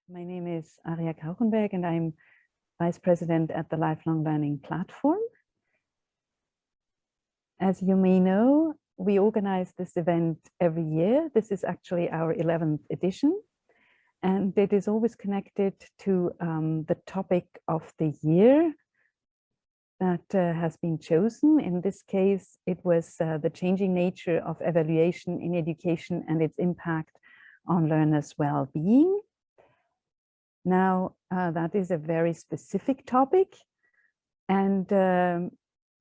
My name is Arja Kauchenberg and I'm Vice President at the Lifelong Learning Platform. As you may know, we organize this event every year. This is actually our 11th edition, and it is always connected to the topic of the year that has been chosen. In this case, it was the changing nature of evaluation in education and its impact on learners' well-being. Now, that is a very specific topic, and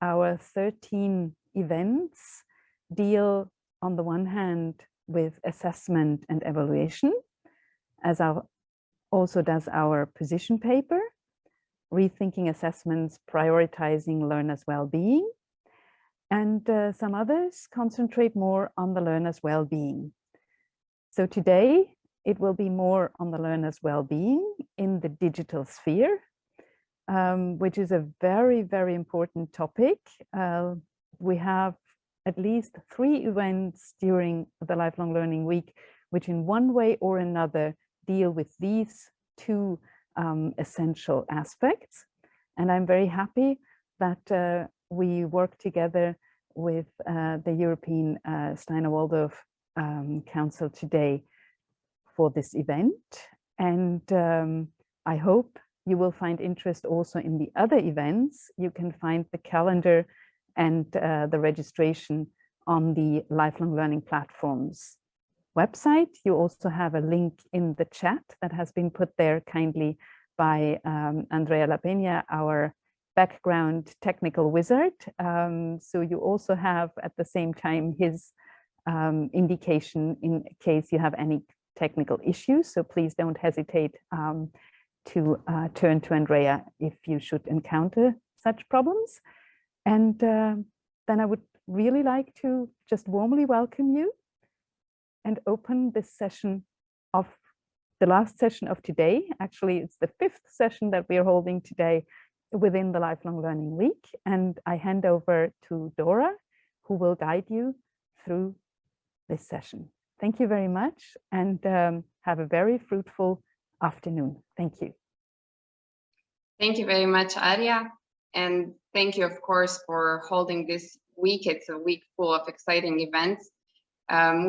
our 13 events deal on the one hand with assessment and evaluation, as also does our position paper, rethinking assessments, prioritizing learners' well-being, and some others concentrate more on the learners' well-being. So today it will be more on the learner's well-being in the digital sphere, which is a very, very important topic. We have at least 3 events during the Lifelong Learning Week, which in one way or another deal with these 2 essential aspects. And I'm very happy that we work together with the European Steiner Waldorf Council today for this event, and I hope you will find interest also in the other events. You can find the calendar and the registration on the Lifelong Learning Platform's website. You also have a link in the chat that has been put there kindly by Andrea La Peña, our background technical wizard. So you also have at the same time his indication in case you have any technical issues, so please don't hesitate to turn to Andrea if you should encounter such problems. And then I would really like to just warmly welcome you and open this session of the last session of today. Actually, it's the 5th session that we are holding today within the Lifelong Learning Week, and I hand over to Dora, who will guide you through this session. Thank you very much, and have a very fruitful afternoon. Thank you. Thank you very much, Arja. And thank you, of course, for holding this week. It's a week full of exciting events.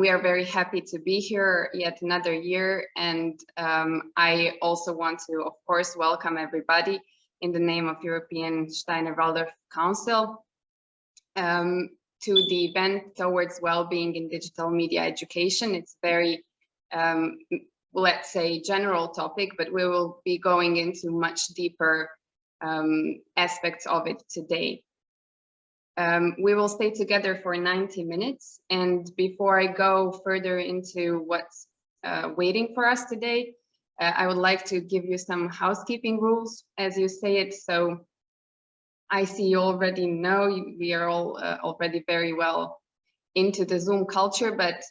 We are very happy to be here yet another year. And I also want to, of course, welcome everybody in the name of European Steiner Waldorf Council to the event towards well-being in digital media education. It's very, let's say, general topic, but we will be going into much deeper aspects of it today. We will stay together for 90 minutes. And before I go further into what's waiting for us today, I would like to give you some housekeeping rules, as you say it. So I see you already know we are all already very well into the Zoom culture, but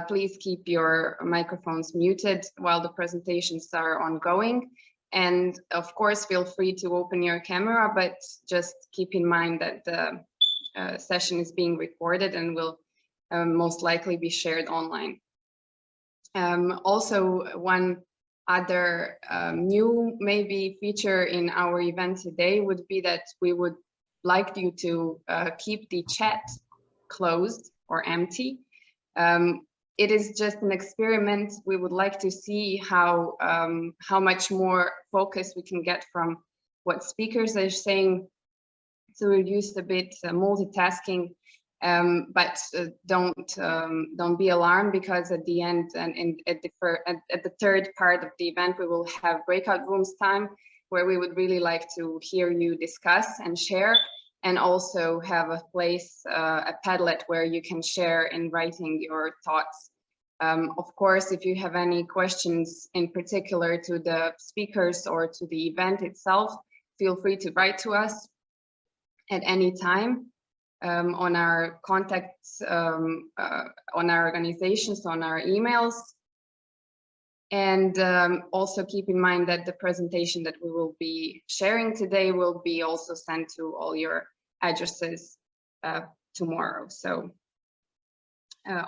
please keep your microphones muted while the presentations are ongoing. And of course, feel free to open your camera, but just keep in mind that the session is being recorded and will most likely be shared online. Also, one other new maybe feature in our event today would be that we would like you to keep the chat closed or empty. It is just an experiment. We would like to see how much more focus we can get from what speakers are saying. So we used a bit multitasking, but don't be alarmed, because at the end and at the third part of the event, we will have breakout rooms time where we would really like to hear you discuss and share, and also have a place, a Padlet, where you can share in writing your thoughts. Of course, if you have any questions in particular to the speakers or to the event itself, feel free to write to us at any time on our contacts, on our organizations, on our emails. And also keep in mind that the presentation that we will be sharing today will be also sent to all your addresses tomorrow. So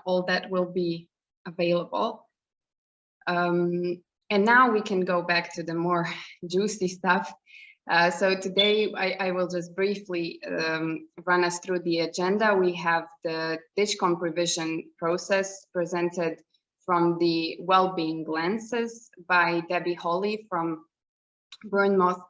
all that will be available. And now we can go back to the more juicy stuff. So today I will just briefly run us through the agenda. We have the DigComp revision process presented from the wellbeing lenses by Debbie Hawley from Bournemouth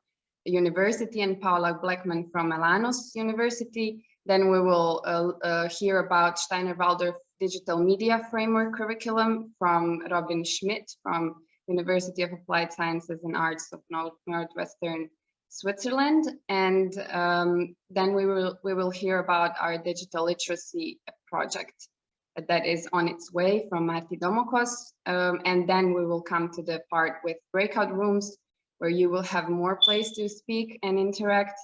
University and Paula Blackman from Elanos University. Then we will hear about Steiner Waldorf digital media framework curriculum from Robin Schmidt from University of Applied Sciences and Arts of Northwestern Switzerland. And then we will hear about our digital literacy project that is on its way from Marti Domokos. And then we will come to the part with breakout rooms where you will have more place to speak and interact.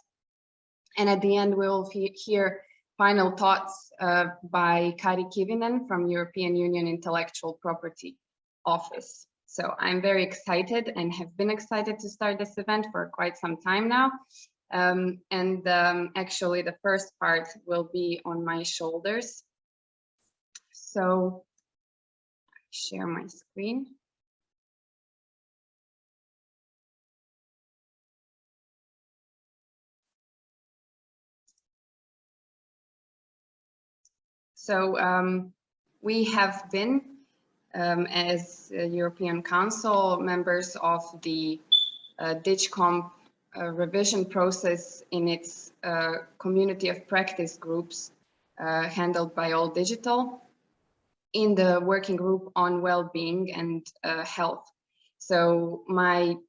And at the end, we will hear final thoughts by Kari Kivinen from European Union Intellectual Property Office. So I'm very excited and have been excited to start this event for quite some time now. Actually, the first part will be on my shoulders. So share my screen. So we have been, as European Council, members of the DigComp revision process in its community of practice groups handled by All Digital in the working group on well-being and health. So my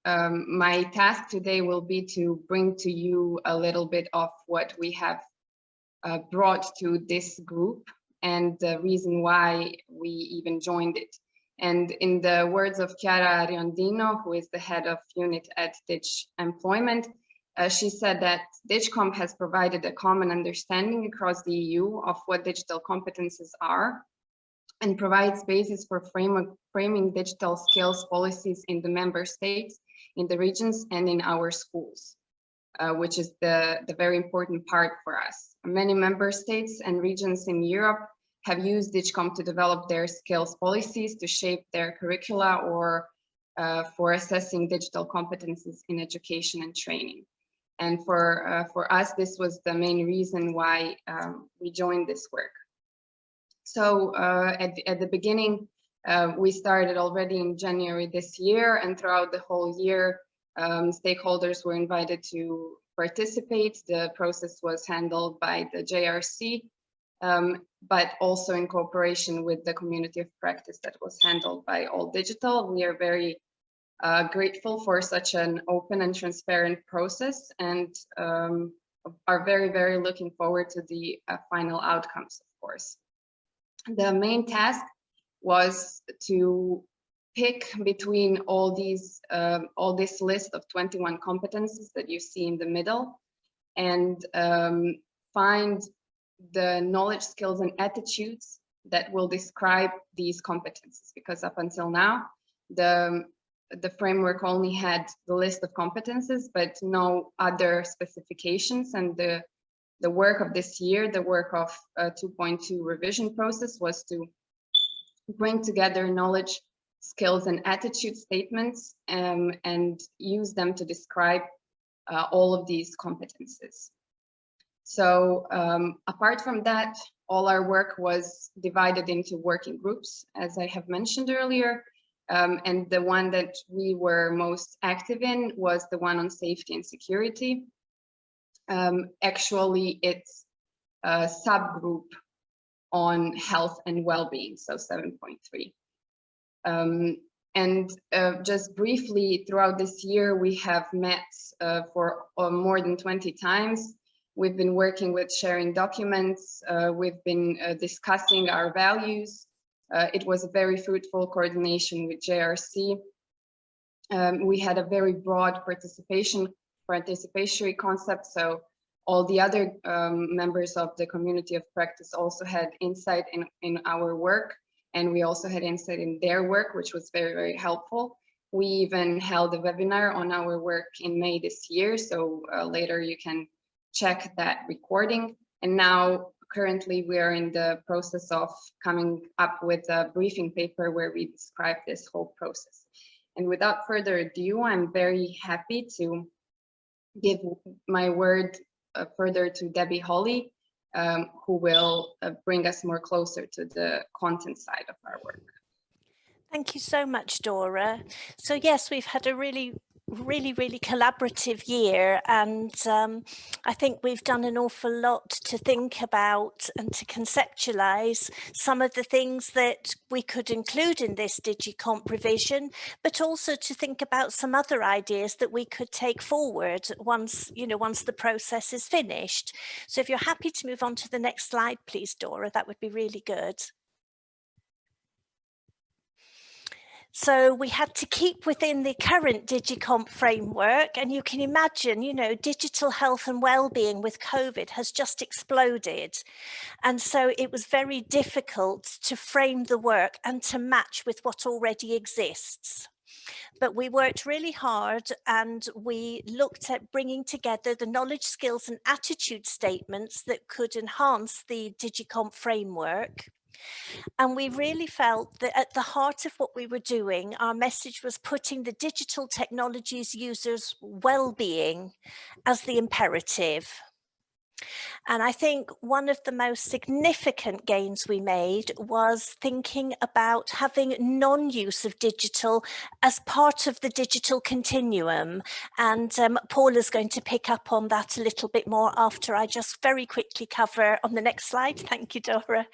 task today will be to bring to you a little bit of what we have brought to this group and the reason why we even joined it. And in the words of Chiara Riondino, who is the head of unit at Ditch Employment, she said that DigComp has provided a common understanding across the EU of what digital competences are and provides basis for framing digital skills policies in the member states, in the regions, and in our schools. Which is the very important part for us. Many member states and regions in Europe have used DigComp to develop their skills policies to shape their curricula or for assessing digital competences in education and training. And for us, this was the main reason why we joined this work. So at the beginning, we started already in January this year, and throughout the whole year, stakeholders were invited to participate. The process was handled by the JRC, but also in cooperation with the community of practice that was handled by All Digital. We are very grateful for such an open and transparent process and are very, very looking forward to the final outcomes, of course. The main task was to pick between all this list of 21 competences that you see in the middle and find the knowledge, skills, and attitudes that will describe these competences, because up until now, the framework only had the list of competences, but no other specifications. And the work of this year, the work of 2.2 revision process, was to bring together knowledge, skills, and attitude statements and use them to describe all of these competences. So apart from that, all our work was divided into working groups, as I have mentioned earlier. And the one that we were most active in was the one on safety and security. Actually, it's a subgroup on health and well-being, so 7.3. Just briefly, throughout this year, we have met for more than 20 times. We've been working with sharing documents. We've been discussing our values. It was a very fruitful coordination with JRC. We had a very broad participatory concept, so all the other members of the community of practice also had insight in our work, and we also had insight in their work, which was very, very helpful. We even held a webinar on our work in May this year, so later you can check that recording. And now currently we are in the process of coming up with a briefing paper where we describe this whole process. And without further ado, I'm very happy to give my word further to Debbie Holly, who will bring us more closer to the content side of our work. Thank you so much, Dora. So yes, we've had a really collaborative year, and I think we've done an awful lot to think about and to conceptualize some of the things that we could include in this DigComp revision, but also to think about some other ideas that we could take forward once the process is finished. So if you're happy to move on to the next slide, please, Dora, that would be really good. So we had to keep within the current DigComp framework, and you can imagine, digital health and well-being with COVID has just exploded. And so it was very difficult to frame the work and to match with what already exists. But we worked really hard, and we looked at bringing together the knowledge, skills and attitude statements that could enhance the DigComp framework. And we really felt that at the heart of what we were doing, our message was putting the digital technologies users' well-being as the imperative. And I think one of the most significant gains we made was thinking about having non-use of digital as part of the digital continuum. And Paula's going to pick up on that a little bit more after I just very quickly cover on the next slide. Thank you, Dora.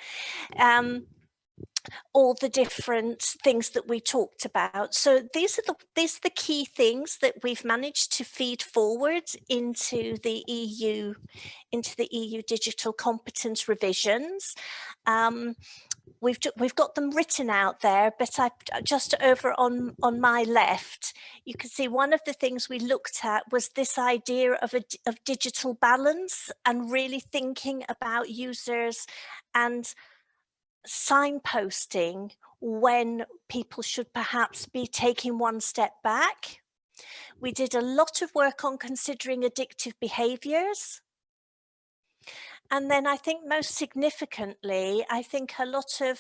All the different things that we talked about. So these are the key things that we've managed to feed forward into the EU digital competence revisions. We've got them written out there, but just over on my left, you can see one of the things we looked at was this idea of digital balance, and really thinking about users and signposting when people should perhaps be taking one step back. We did a lot of work on considering addictive behaviors. And then I think most significantly, I think a lot of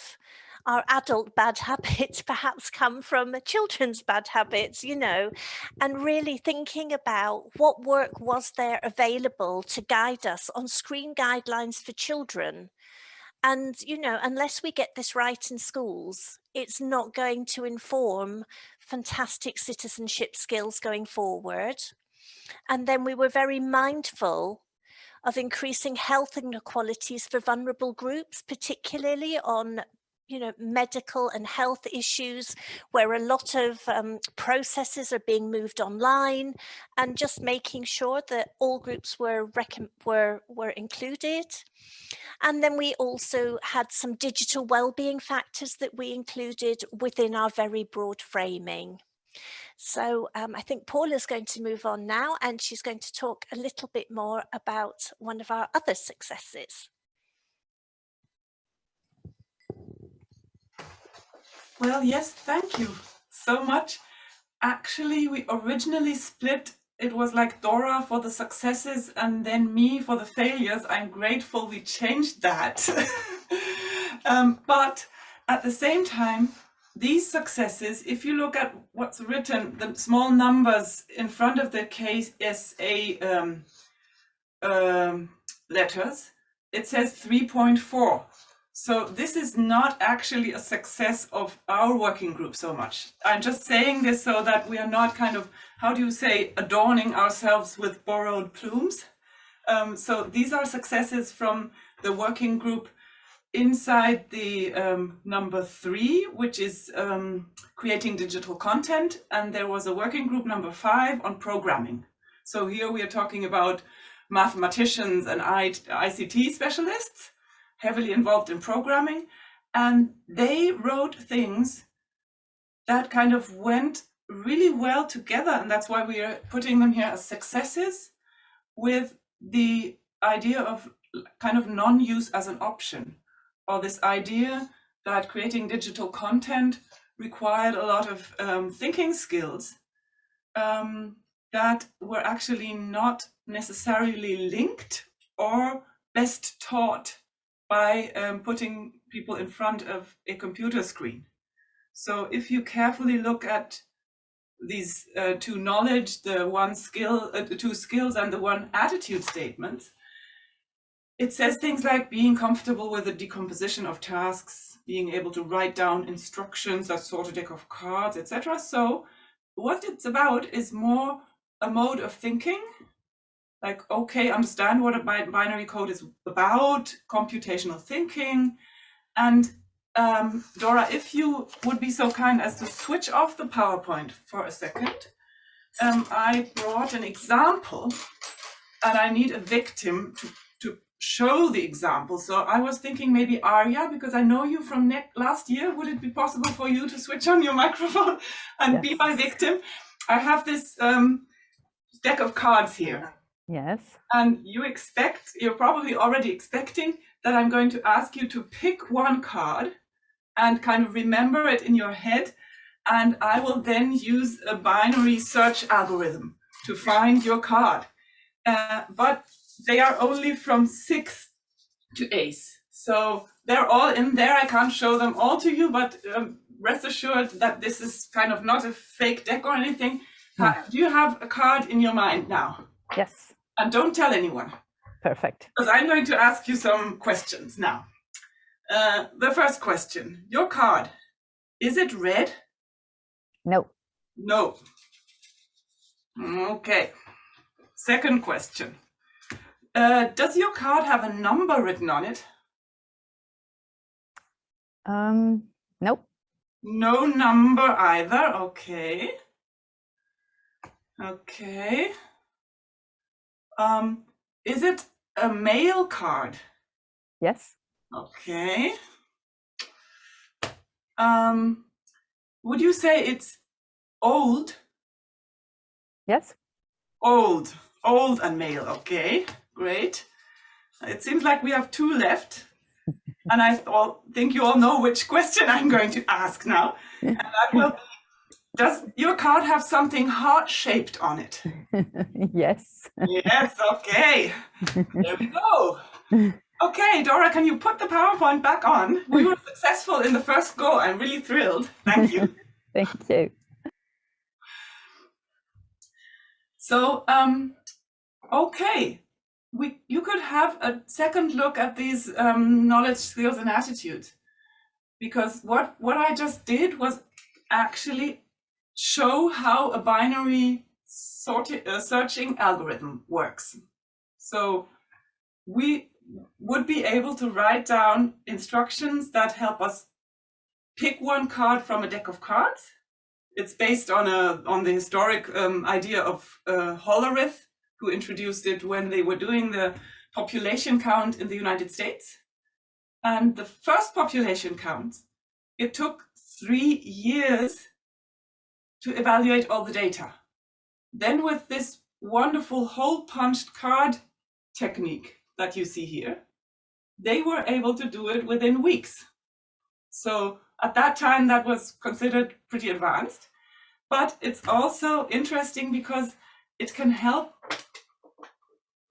our adult bad habits perhaps come from children's bad habits, and really thinking about what work was there available to guide us on screen guidelines for children. And, unless we get this right in schools, it's not going to inform fantastic citizenship skills going forward. And then we were very mindful of increasing health inequalities for vulnerable groups, particularly on medical and health issues, where a lot of processes are being moved online, and just making sure that all groups were included. And then we also had some digital well-being factors that we included within our very broad framing. So I think Paula's going to move on now, and she's going to talk a little bit more about one of our other successes. Well, yes, thank you so much. Actually, we originally split. It was like Dora for the successes and then me for the failures. I'm grateful we changed that. But at the same time, these successes, if you look at what's written, the small numbers in front of the KSA letters, it says 3.4. So this is not actually a success of our working group so much. I'm just saying this so that we are not kind of, how do you say, adorning ourselves with borrowed plumes. So these are successes from the working group inside the number 3, which is creating digital content. And there was a working group number 5 on programming. So here we are talking about mathematicians and ICT specialists, heavily involved in programming, and they wrote things that kind of went really well together, and that's why we are putting them here as successes, with the idea of kind of non-use as an option, or this idea that creating digital content required a lot of thinking skills that were actually not necessarily linked or best taught by putting people in front of a computer screen. So if you carefully look at these two knowledge, the one skill, the two skills and the one attitude statements, it says things like being comfortable with the decomposition of tasks, being able to write down instructions, that sort of deck of cards, etc. So what it's about is more a mode of thinking, like, okay, understand what a binary code is about, computational thinking. And Dora, if you would be so kind as to switch off the PowerPoint for a second. I brought an example and I need a victim to show the example. So I was thinking maybe Arya, because I know you from last year, would it be possible for you to switch on your microphone and be my victim? I have this deck of cards here. Yes. And you're probably already expecting that I'm going to ask you to pick one card and kind of remember it in your head. And I will then use a binary search algorithm to find your card. But they are only from 6 to ace. So they're all in there. I can't show them all to you, but rest assured that this is kind of not a fake deck or anything. Do you have a card in your mind now? Yes. And don't tell anyone. Perfect. Because I'm going to ask you some questions now. The first question, your card, is it red? No. No. Okay. Second question. Does your card have a number written on it? Nope. No number either. Okay. Okay. Is it a male card? Yes. Okay. Would you say it's old? Yes. Old and male. Okay, great. It seems like we have 2 left. And I think you all know which question I'm going to ask now. And that will be, does your card have something heart-shaped on it? Yes. Yes, okay. There we go. Okay, Dora, can you put the PowerPoint back on? We were successful in the first go. I'm really thrilled. Thank you. Thank you. So, okay, you could have a second look at these knowledge, skills, and attitudes, because what I just did was actually show how a binary searching algorithm works. So we would be able to write down instructions that help us pick one card from a deck of cards. It's based on the historic idea of Hollerith, who introduced it when they were doing the population count in the United States. And the first population count, it took 3 years to evaluate all the data. Then with this wonderful hole-punched card technique that you see here, they were able to do it within weeks. So at that time, that was considered pretty advanced, but it's also interesting because it can help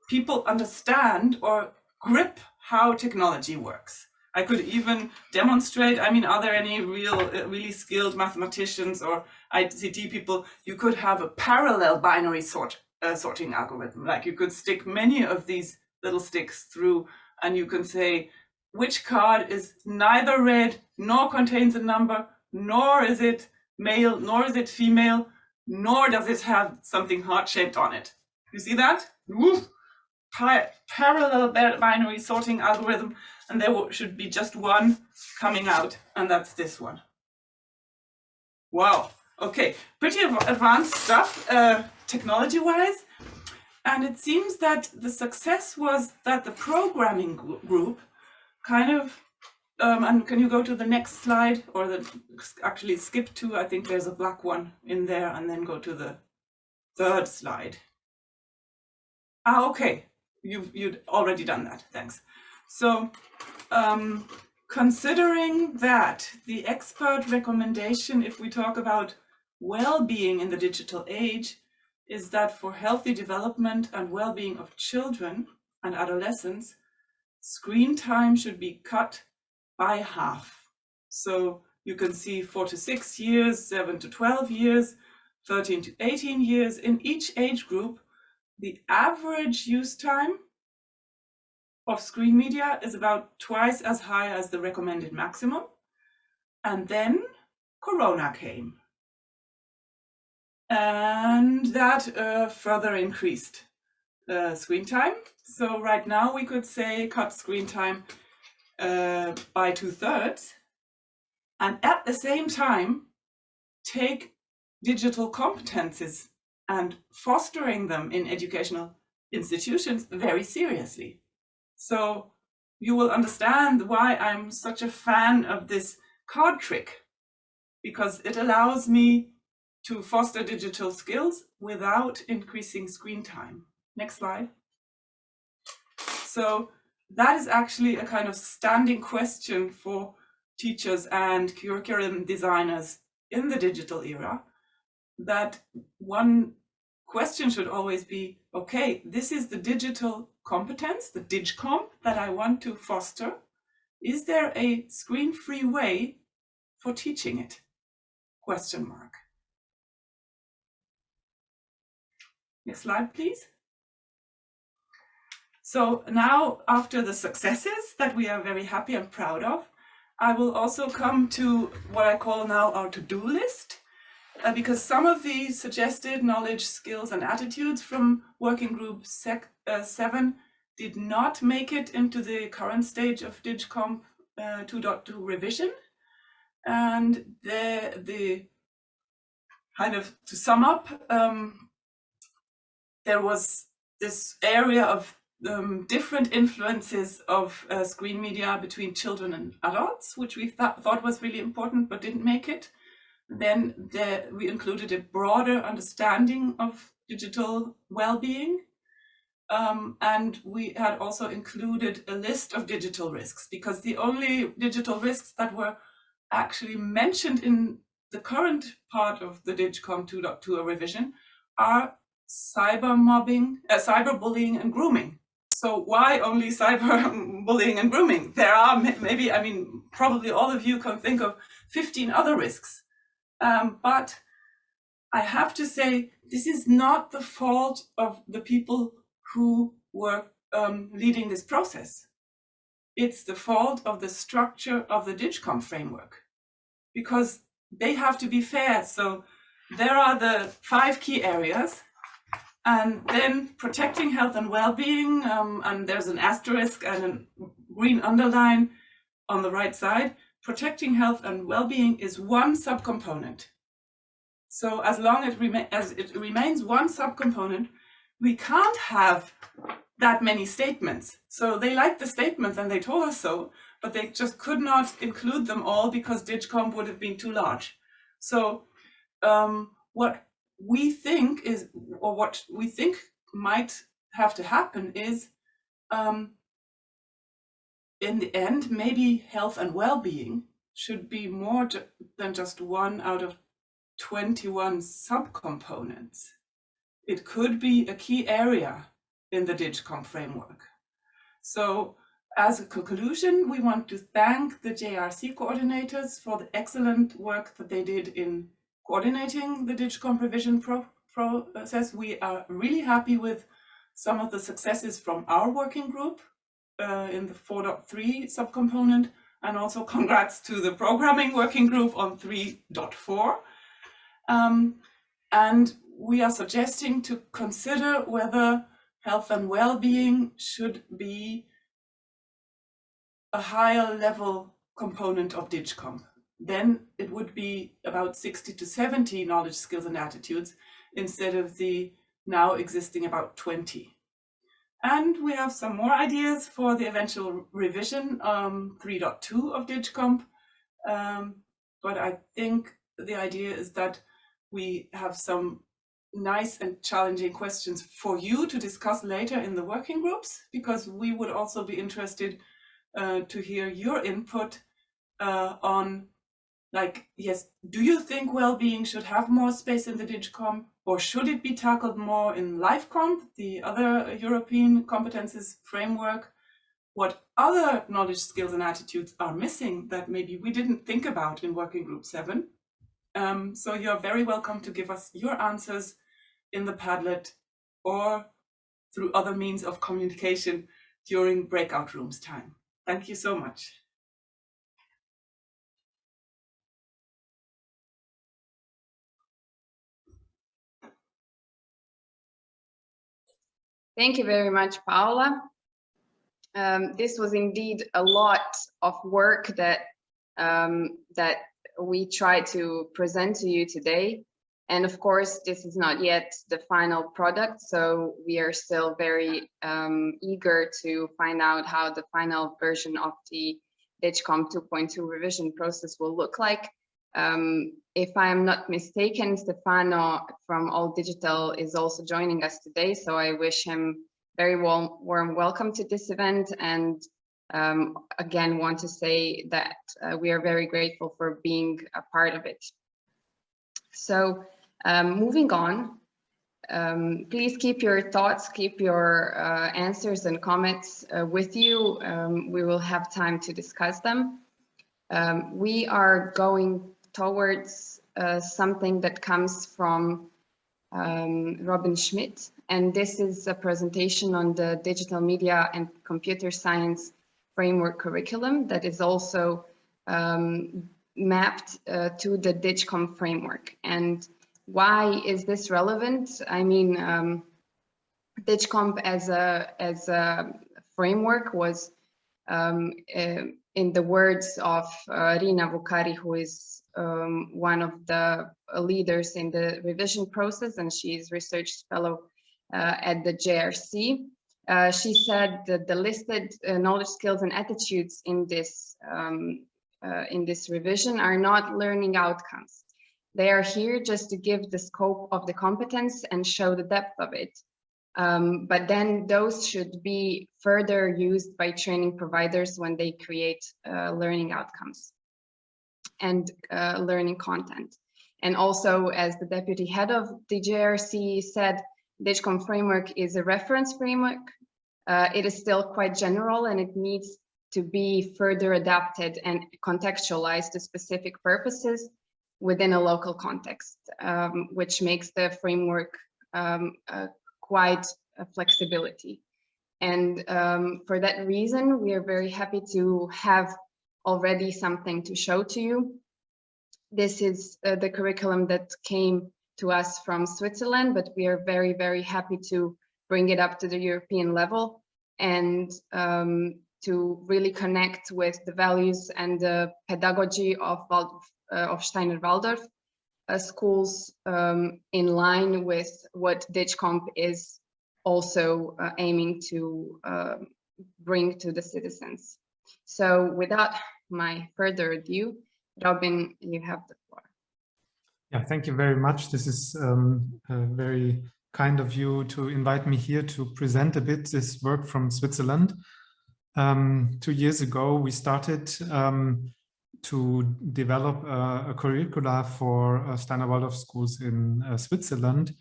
people understand or grip how technology works. I could even demonstrate, I mean, are there any really skilled mathematicians or ICT people? You could have a parallel binary sorting algorithm. Like you could stick many of these little sticks through and you can say, which card is neither red, nor contains a number, nor is it male, nor is it female, nor does it have something heart-shaped on it. You see that? Woo! Parallel binary sorting algorithm, and there should be just one coming out, and that's this one. Wow, okay, pretty advanced stuff technology-wise, and it seems that the success was that the programming group kind of, and can you go to the next slide, or actually skip to, I think there's a black one in there, and then go to the third slide. Ah, okay. You'd already done that, thanks. So considering that, the expert recommendation, if we talk about well-being in the digital age, is that for healthy development and well-being of children and adolescents, screen time should be cut by half. So you can see 4 to 6 years, 7 to 12 years, 13 to 18 years. In each age group, the average use time of screen media is about twice as high as the recommended maximum. And then Corona came. And that further increased screen time. So right now we could say cut screen time by 2/3. And at the same time, take digital competences and fostering them in educational institutions very seriously. So you will understand why I'm such a fan of this card trick, because it allows me to foster digital skills without increasing screen time. Next slide. So that is actually a kind of standing question for teachers and curriculum designers in the digital era, that one question should always be, okay, this is the digital competence, the DigComp that I want to foster. Is there a screen-free way for teaching it? Question mark. Next slide, please. So now, after the successes that we are very happy and proud of, I will also come to what I call now our to-do list, because some of the suggested knowledge, skills, and attitudes from working group 7 did not make it into the current stage of DigComp 2.2 revision. And the kind of, to sum up, there was this area of different influences of screen media between children and adults, which we thought was really important but didn't make it. Then we included a broader understanding of digital well-being. And we had also included a list of digital risks, because the only digital risks that were actually mentioned in the current part of the DigComp 2.2 revision are cyberbullying and grooming. So why only cyberbullying and grooming? There are maybe, I mean, probably all of you can think of 15 other risks. But I have to say, this is not the fault of the people who were leading this process. It's the fault of the structure of the DigComp framework, because they have to be fair. So there are the 5 key areas, and then protecting health and well-being, and there's an asterisk and a green underline on the right side. Protecting health and well-being is one subcomponent. So as long as it remains one subcomponent, we can't have that many statements. So they liked the statements and they told us so, but they just could not include them all because DigComp would have been too large. So what we think is, or what we think might have to happen is, in the end, maybe health and well-being should be more than just one out of 21 subcomponents. It could be a key area in the DigComp framework. So as a conclusion, we want to thank the JRC coordinators for the excellent work that they did in coordinating the DigComp revision process. We are really happy with some of the successes from our working group in the 4.3 subcomponent, and also congrats to the programming working group on 3.4. And we are suggesting to consider whether health and well-being should be a higher level component of DigComp. Then it would be about 60 to 70 knowledge, skills, and attitudes instead of the now existing about 20. And we have some more ideas for the eventual revision 3.2 of DigComp. But I think the idea is that we have some nice and challenging questions for you to discuss later in the working groups, because we would also be interested to hear your input on, like, yes, do you think well-being should have more space in the DigComp, or should it be tackled more in LifeComp, the other European competences framework? what other knowledge, skills, and attitudes are missing that maybe we didn't think about in Working Group 7. So you're very welcome to give us your answers in the Padlet or through other means of communication during breakout rooms time. Thank you so much. Thank you very much, Paola. This was indeed a lot of work that that we tried to present to you today. And of course, this is not yet the final product, so we are still very eager to find out how the final version of the DigComp 2.2 revision process will look like. If I am not mistaken, Stefano from All Digital is also joining us today, so I wish him very warm welcome to this event, and again want to say that we are very grateful for being a part of it. So moving on, please keep your thoughts, keep your answers and comments with you. We will have time to discuss them. We are going towards something that comes from Robin Schmidt, and this is a presentation on the digital media and computer science framework curriculum that is also mapped to the DigComp framework. And why is this relevant? I mean, DigComp as a framework was, in the words of Rina Vukari, who is one of the leaders in the revision process, and she is research fellow at the JRC. She said that the listed knowledge, skills, and attitudes in this revision are not learning outcomes. They are here just to give the scope of the competence and show the depth of it. But then those should be further used by training providers when they create learning outcomes and learning content. And also, as the deputy head of the JRC said, DigComp framework is a reference framework. It is still quite general, and it needs to be further adapted and contextualized to specific purposes within a local context, which makes the framework quite a flexibility. And for that reason, we are very happy to have already something to show to you. This is the curriculum that came to us from Switzerland, but we are very, very happy to bring it up to the European level and to really connect with the values and the pedagogy of Steiner Waldorf schools in line with what DigComp is also aiming to bring to the citizens. So without my further ado, Robin, you have the floor. Yeah, thank you very much. This is very kind of you to invite me here to present a bit this work from Switzerland. 2 years ago, we started to develop a curricula for Steiner Waldorf schools in Switzerland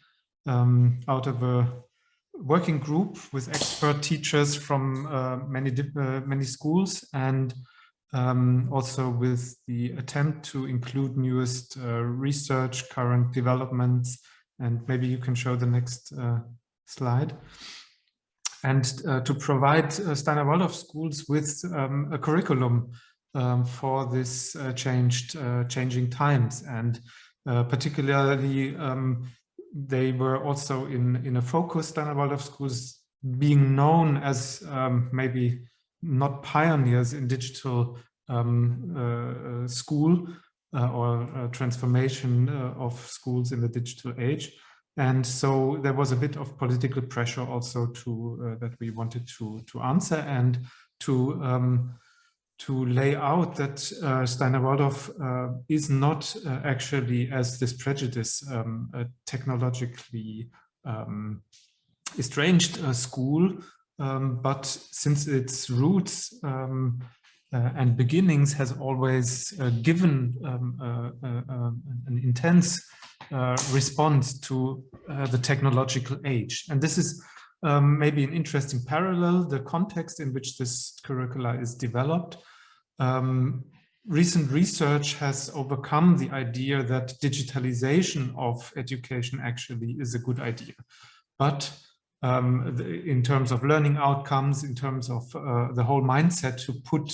out of a working group with expert teachers from many schools, and also with the attempt to include newest research, current developments, and maybe you can show the next slide. And to provide Steiner Waldorf schools with a curriculum for this changing times, and particularly they were also in a focus. Steiner Waldorf schools being known as maybe not pioneers in digital school or transformation of schools in the digital age. And so there was a bit of political pressure also to that we wanted to answer and to lay out that Steiner Waldorf is not actually, as this prejudice, a technologically estranged school, but since its roots and beginnings has always given an intense response to the technological age. And this is maybe an interesting parallel, the context in which this curricula is developed. Recent research has overcome the idea that digitalization of education actually is a good idea. But in terms of learning outcomes, in terms of the whole mindset to put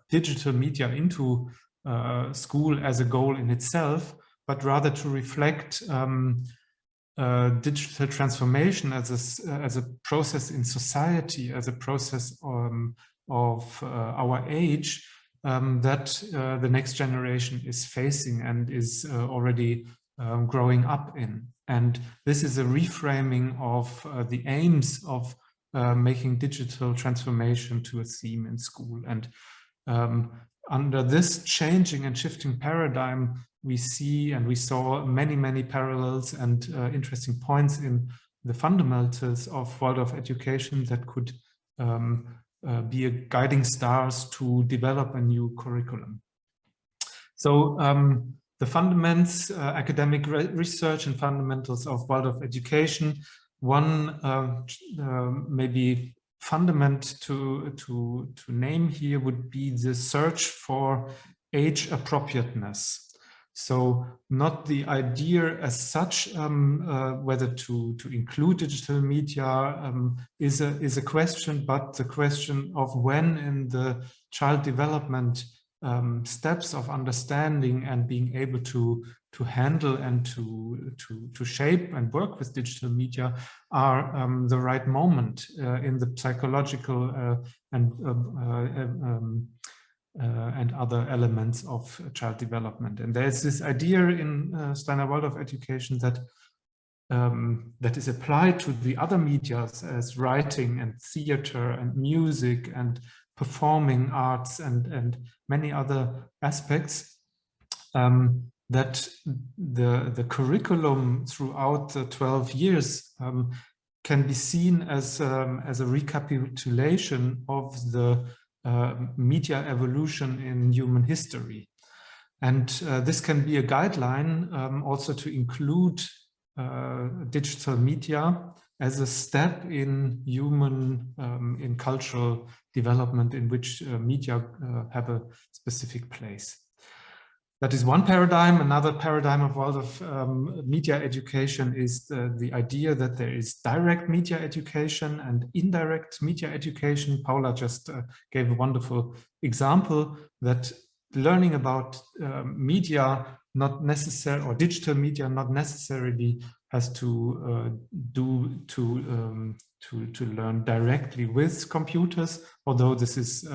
digital media into school as a goal in itself, but rather to reflect digital transformation as a process in society, as a process of our age, that the next generation is facing and is already growing up in. And this is a reframing of the aims of making digital transformation to a theme in school. And under this changing and shifting paradigm, we see and we saw many parallels and interesting points in the fundamentals of Waldorf education that could be a guiding stars to develop a new curriculum. So the fundamentals, academic research and fundamentals of Waldorf education. One maybe fundament to name here would be the search for age appropriateness. So not the idea as such, whether to include digital media is a question, but the question of when in the child development steps of understanding and being able to handle and to shape and work with digital media are the right moment in the psychological and other elements of child development. And there's this idea in Steiner Waldorf education that that is applied to the other medias as writing and theater and music and performing arts and many other aspects, that the curriculum throughout the 12 years can be seen as a recapitulation of the media evolution in human history. And this can be a guideline also to include digital media as a step in human, in cultural development in which media have a specific place. That is one paradigm. Another paradigm of Waldorf media education is the idea that there is direct media education and indirect media education. Paula just gave a wonderful example that learning about media not necessarily, or digital media not necessarily has to learn directly with computers, although this is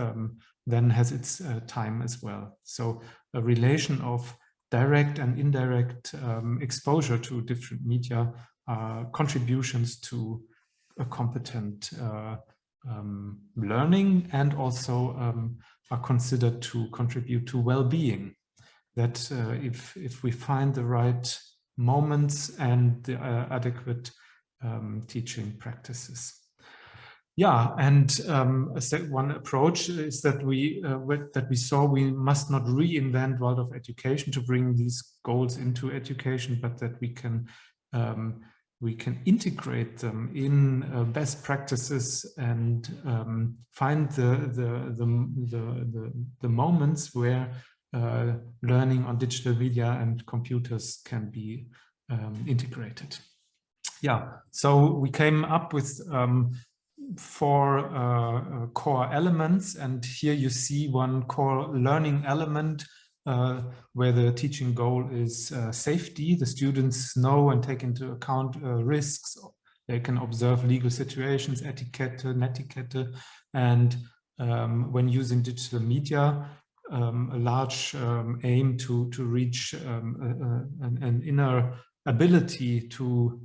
then has its time as well. So a relation of direct and indirect exposure to different media contributions to a competent learning, and also are considered to contribute to well-being. That if we find the right moments and the adequate teaching practices. Yeah, and one approach is that we saw we must not reinvent Waldorf education to bring these goals into education, but that we can integrate them in best practices and find the moments where learning on digital media and computers can be integrated. Yeah, so we came up with 4 core elements, and here you see one core learning element where the teaching goal is safety. The students know and take into account risks. They can observe legal situations, etiquette, netiquette, and when using digital media, a large aim to reach an inner ability to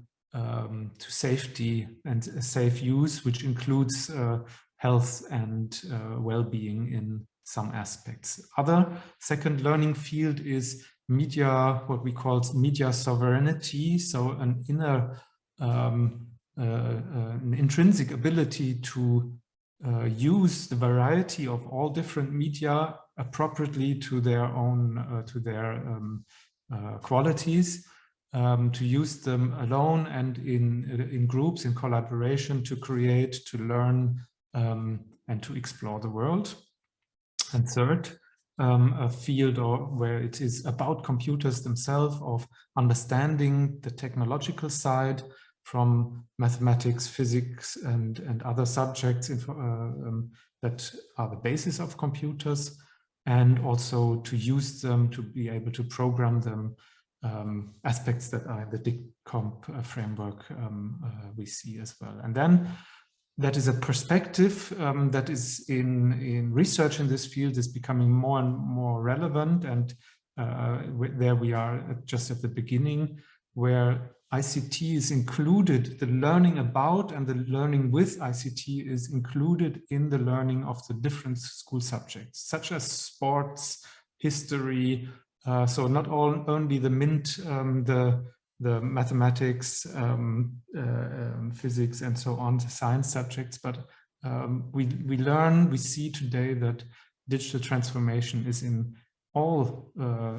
safety and safe use, which includes health and well-being in some aspects. Other second learning field is media, what we call media sovereignty. So an inner, an intrinsic ability to use the variety of all different media appropriately to their own, qualities. to use them alone and in groups, in collaboration, to create, to learn, and to explore the world. And third, a field where it is about computers themselves, of understanding the technological side from mathematics, physics, and other subjects that are the basis of computers, and also to use them, to be able to program them, aspects that are in the DigComp framework we see as well. And then that is a perspective that is in research in this field is becoming more and more relevant. And there we are just at the beginning, where ICT is included, the learning about and the learning with ICT is included in the learning of the different school subjects, such as sports, history. So not only the MINT, the mathematics, physics, and so on, the science subjects, but we see today that digital transformation is in all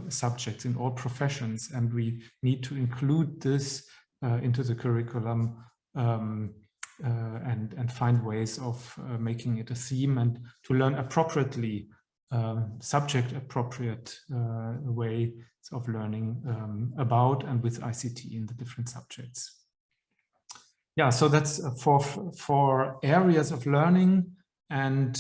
subjects, in all professions, and we need to include this into the curriculum and find ways of making it a theme and to learn appropriately, subject-appropriate ways of learning about and with ICT in the different subjects. Yeah, so that's for areas of learning, and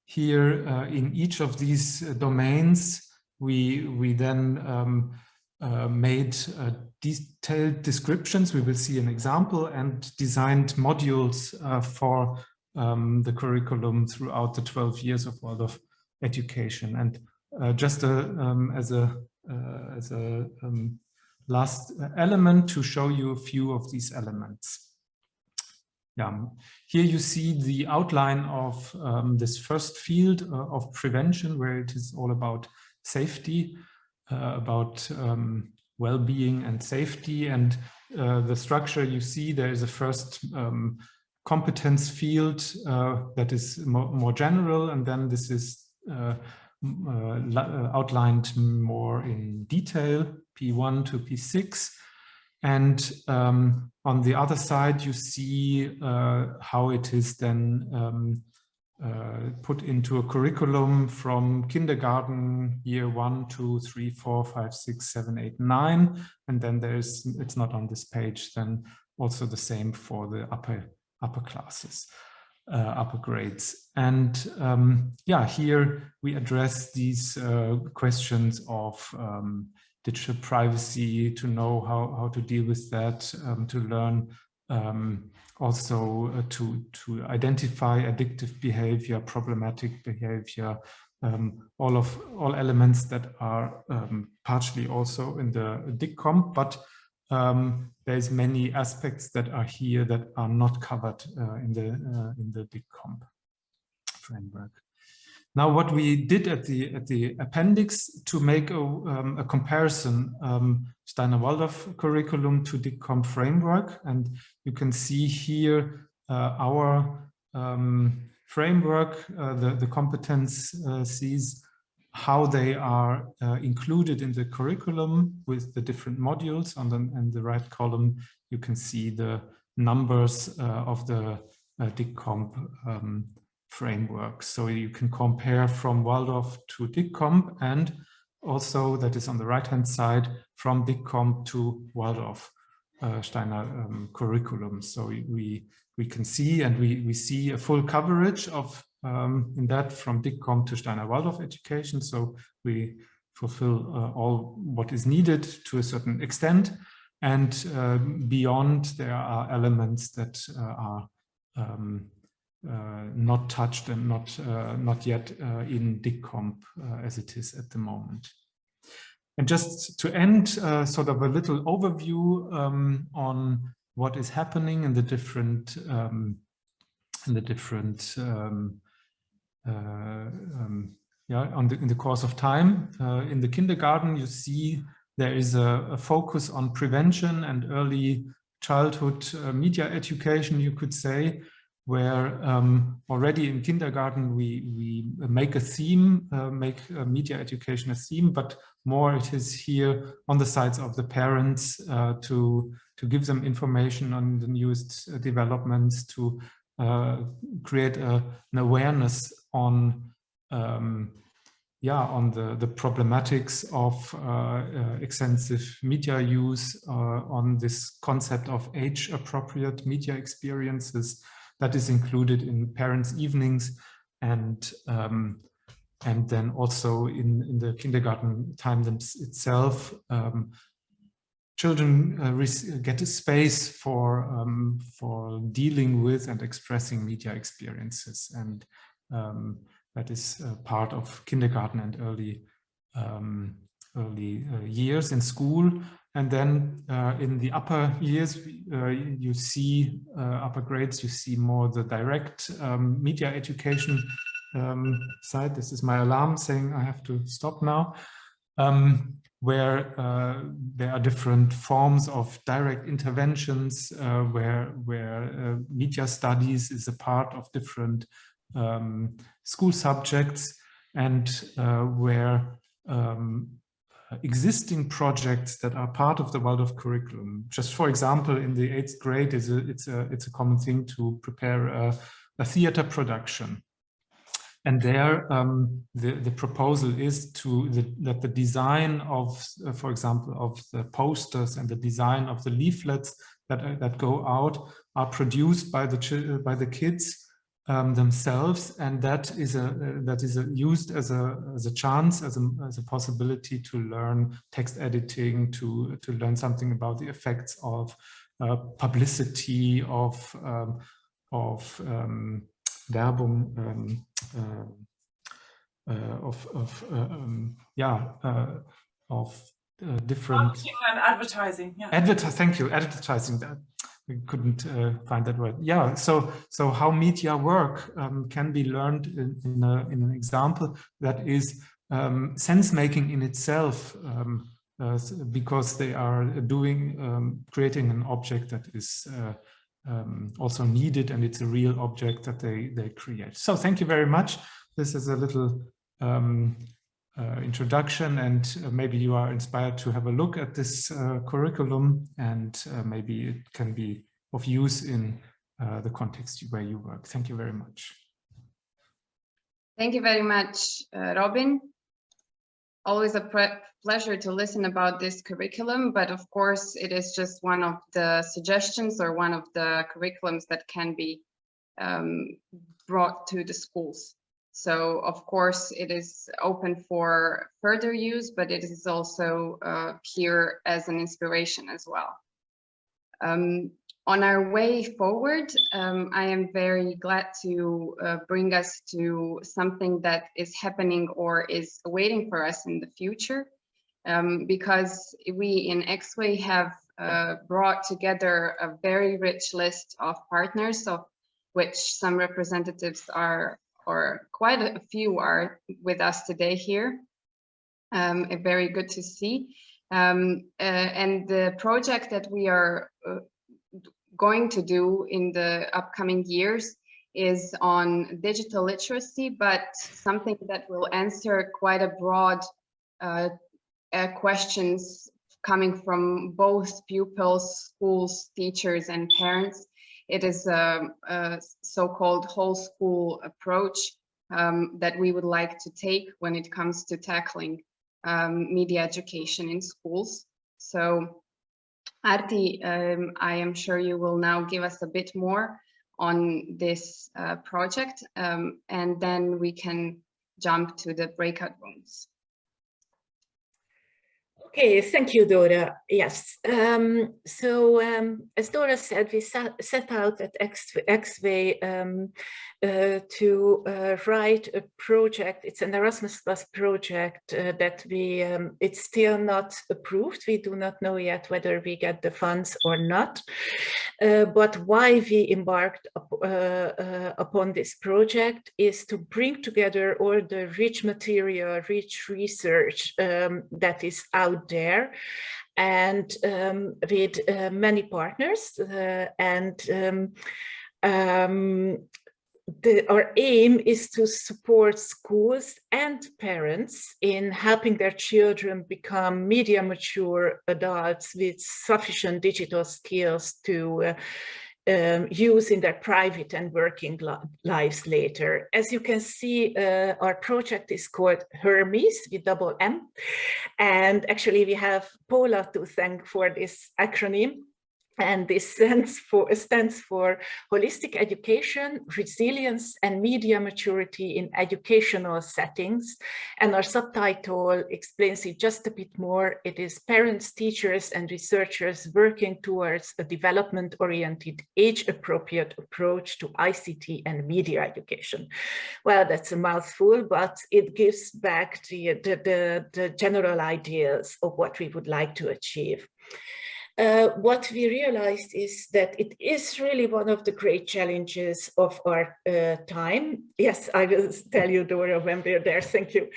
here in each of these domains, we then made detailed descriptions. We will see an example, and designed modules for the curriculum throughout the 12 years of Waldorf education. And just as a last element to show you a few of these elements. Yeah. Here you see the outline of this first field of prevention, where it is all about safety, about well-being and safety. And the structure you see, there is a first competence field that is more general, and then this is outlined more in detail, P1 to P6. And on the other side, you see how it is then put into a curriculum from kindergarten, year 1, 2, 3, 4, 5, 6, 7, 8, 9. And then it's not on this page, then also the same for the upper classes, upper grades. And yeah, here we address these questions of digital privacy, to know how to deal with that, to learn also to identify addictive behavior, problematic behavior, all elements that are partially also in the DigComp, but there's many aspects that are here that are not covered in the DigComp framework. Now, what we did at the appendix to make a comparison, Steiner Waldorf curriculum to DigComp framework, and you can see here our framework, the competencies, how they are included in the curriculum with the different modules. In the right column, you can see the numbers of the DigComp framework. So you can compare from Waldorf to DigComp, and also that is on the right hand side from DigComp to Waldorf Steiner curriculum. So we can see, and we see a full coverage of in that from DigComp to Steiner Waldorf education. So we fulfill all what is needed to a certain extent, and beyond there are elements that are not touched and not yet in DigComp as it is at the moment. And just to end, sort of a little overview on what is happening in the different in the course of time. In the kindergarten, you see there is a focus on prevention and early childhood media education, you could say, where already in kindergarten we make a theme, make media education a theme, but more it is here on the sides of the parents to give them information on the newest developments, to create an awareness on on the problematics of extensive media use, on this concept of age-appropriate media experiences that is included in parents' evenings, and then also in the kindergarten time itself. Children get a space for dealing with and expressing media experiences, and that is part of kindergarten and early years in school. And then in the upper years, you see upper grades, you see more the direct media education side. This is my alarm saying I have to stop now. Where there are different forms of direct interventions, where media studies is a part of different school subjects, and where existing projects that are part of the Waldorf curriculum. Just for example, in the 8th grade, it's a common thing to prepare a theater production. And there, the proposal is that the design of, for example, of the posters and the design of the leaflets that go out are produced by the kids themselves, and that is used as a chance, as a possibility to learn text editing, to learn something about the effects of publicity, of Werbung, different marketing and advertising. Yeah. Thank you, advertising. That we couldn't find that word. Yeah. So how media work can be learned in an example that is sense making in itself, because they are creating an object that is also needed, and it's a real object that they create. So thank you very much. This is a little introduction, and maybe you are inspired to have a look at this curriculum, and maybe it can be of use in the context where you work. Thank you very much. Thank you very much, Robin. Always a pleasure to listen about this curriculum, but of course it is just one of the suggestions or one of the curriculums that can be brought to the schools. So of course it is open for further use, but it is also here as an inspiration as well. On our way forward, I am very glad to bring us to something that is happening or is waiting for us in the future, because we in X-Way have brought together a very rich list of partners, of which some representatives are, or quite a few are with us today here. Very good to see. And the project that we are going to do in the upcoming years is on digital literacy, but something that will answer quite a broad questions coming from both pupils, schools, teachers, and parents. It is a so-called whole school approach that we would like to take when it comes to tackling media education in schools. So Arti, I am sure you will now give us a bit more on this project, and then we can jump to the breakout rooms. Okay, thank you, Dora. Yes, as Dora said, we set out at X-Way to write a project. It's an Erasmus Plus project that it's still not approved. We do not know yet whether we get the funds or not. But why we embarked upon this project is to bring together all the rich material, rich research that is out there, and with many partners, and our aim is to support schools and parents in helping their children become media mature adults with sufficient digital skills to use in their private and working lives later. As you can see, our project is called Hermes V Double M, and actually we have Paula to thank for this acronym. And this stands for Holistic Education, Resilience, and Media Maturity in Educational Settings. And our subtitle explains it just a bit more. It is Parents, Teachers, and Researchers Working Towards a Development-Oriented, Age-Appropriate Approach to ICT and Media Education. Well, that's a mouthful, but it gives back the general ideas of what we would like to achieve. What we realized is that it is really one of the great challenges of our time. Yes, I will tell you, Dora, when we're there. Thank you.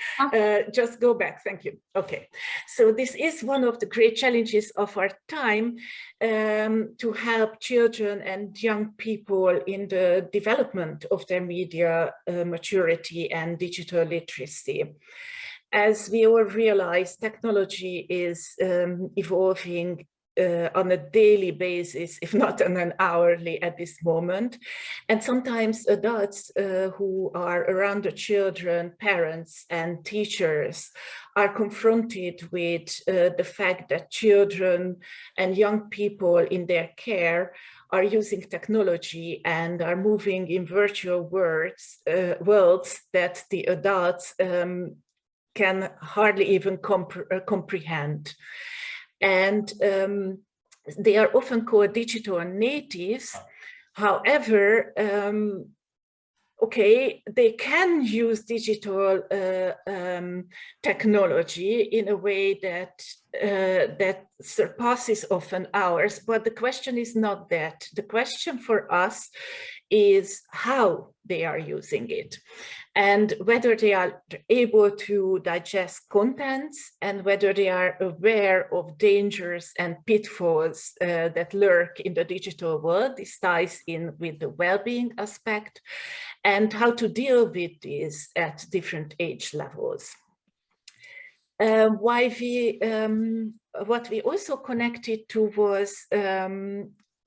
Just go back. Thank you. Okay. So this is one of the great challenges of our time, to help children and young people in the development of their media maturity and digital literacy. As we all realize, technology is evolving on a daily basis, if not on an hourly at this moment. And sometimes adults who are around the children, parents and teachers are confronted with the fact that children and young people in their care are using technology and are moving in virtual worlds that the adults can hardly even comprehend. And they are often called digital natives. However, okay, they can use digital technology in a way that that surpasses often ours. But the question is not that. The question for us is how they are using it, and whether they are able to digest contents, and whether they are aware of dangers and pitfalls that lurk in the digital world. This ties in with the well-being aspect, and how to deal with this at different age levels. What we also connected to was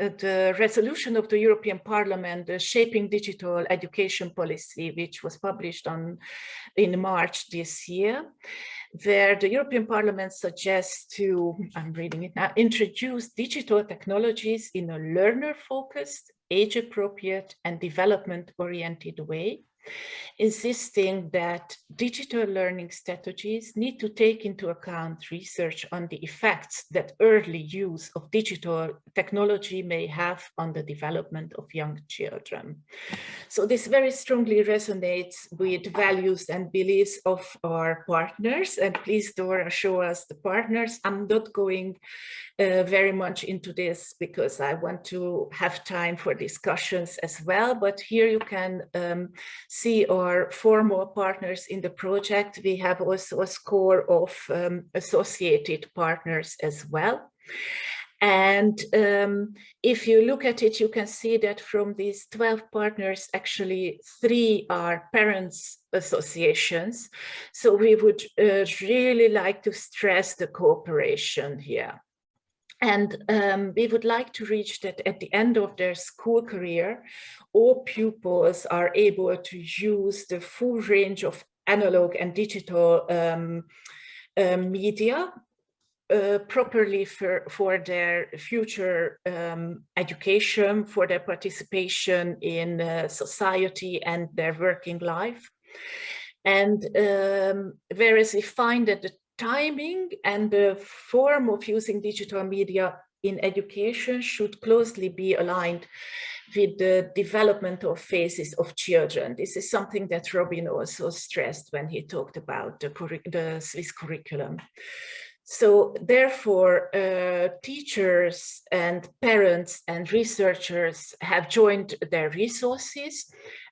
the resolution of the European Parliament, the Shaping Digital Education Policy, which was published in March this year, where the European Parliament suggests to, I'm reading it now, introduce digital technologies in a learner-focused, age-appropriate and development-oriented way, insisting that digital learning strategies need to take into account research on the effects that early use of digital technology may have on the development of young children. So this very strongly resonates with values and beliefs of our partners. And please, Dora, show us the partners. I'm not going very much into this because I want to have time for discussions as well. But here you can see our formal partners in the project. We have also a score of associated partners as well. And if you look at it, you can see that from these 12 partners, actually 3 are parents associations. So we would really like to stress the cooperation here. And we would like to reach that at the end of their school career, all pupils are able to use the full range of analog and digital media properly for their future education, for their participation in society and their working life. And whereas we find that the timing and the form of using digital media in education should closely be aligned with the developmental phases of children. This is something that Robin also stressed when he talked about the Swiss curriculum. So therefore, teachers and parents and researchers have joined their resources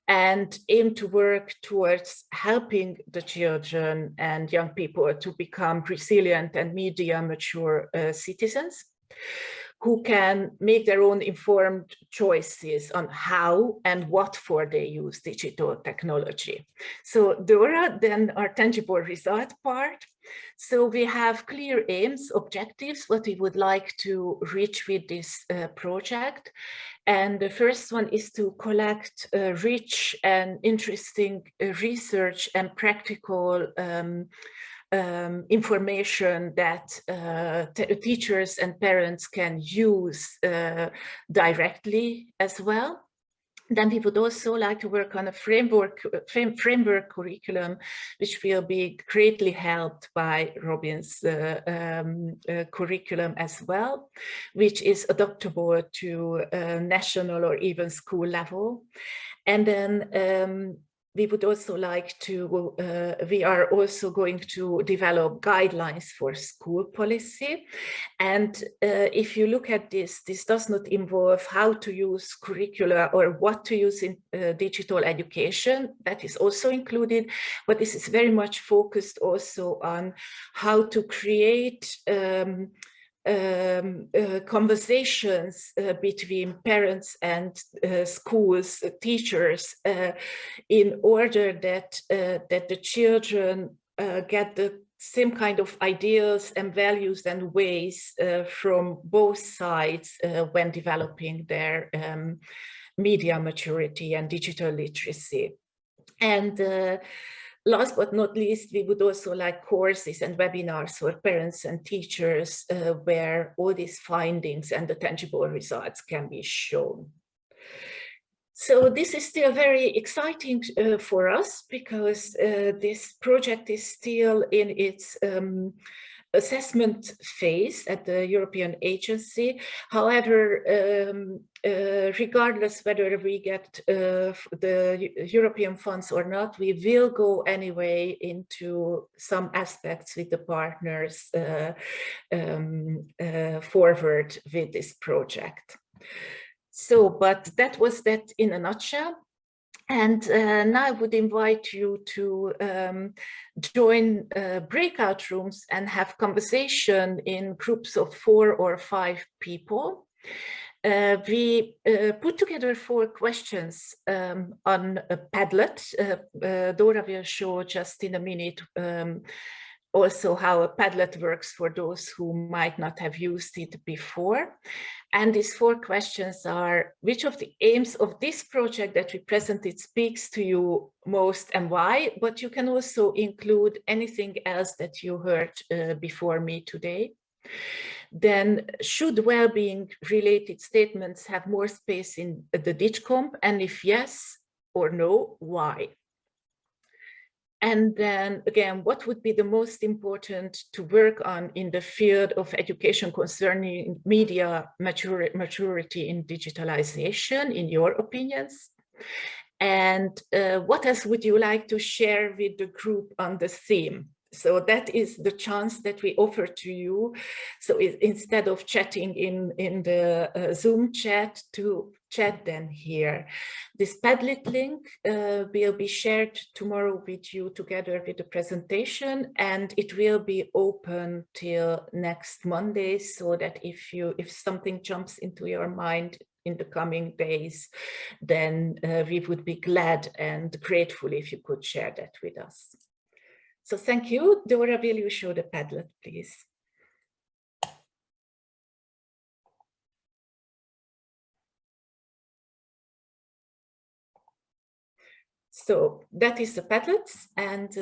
and aim to work towards helping the children and young people to become resilient and media mature citizens. who can make their own informed choices on how and what for they use digital technology. So Dora, then our tangible result part. So we have clear aims, objectives, what we would like to reach with this project. And the first one is to collect rich and interesting research and practical information that teachers and parents can use directly as well. Then we would also like to work on a framework curriculum, which will be greatly helped by Robin's curriculum as well, which is adaptable to national or even school level. And then we would also like to, we are also going to develop guidelines for school policy. And if you look at this, this does not involve how to use curricula or what to use in digital education. That is also included, but this is very much focused also on how to create conversations between parents and schools, teachers, in order that that the children get the same kind of ideas and values and ways from both sides when developing their media maturity and digital literacy. And last but not least, we would also like courses and webinars for parents and teachers where all these findings and the tangible results can be shown. So this is still very exciting for us because this project is still in its assessment phase at the European agency. However, regardless whether we get the European funds or not, we will go anyway into some aspects with the partners forward with this project. So, but that was that in a nutshell. And now I would invite you to join breakout rooms and have conversation in groups of 4 or 5 people. We put together 4 questions on a Padlet. Dora will show just in a minute also how a Padlet works for those who might not have used it before. And these 4 questions are: which of the aims of this project that we presented speaks to you most and why? But you can also include anything else that you heard before me today. Then, should well-being related statements have more space in the DigComp? And if yes or no, why? And then again, what would be the most important to work on in the field of education concerning media maturity in digitalization, in your opinions? And what else would you like to share with the group on the theme? So that is the chance that we offer to you. So instead of chatting in the Zoom chat, to chat then here. This Padlet link will be shared tomorrow with you together with the presentation, and it will be open till next Monday, so that if something jumps into your mind in the coming days, then we would be glad and grateful if you could share that with us. So thank you. Dora, will you show the Padlet, please? So that is the Padlet, and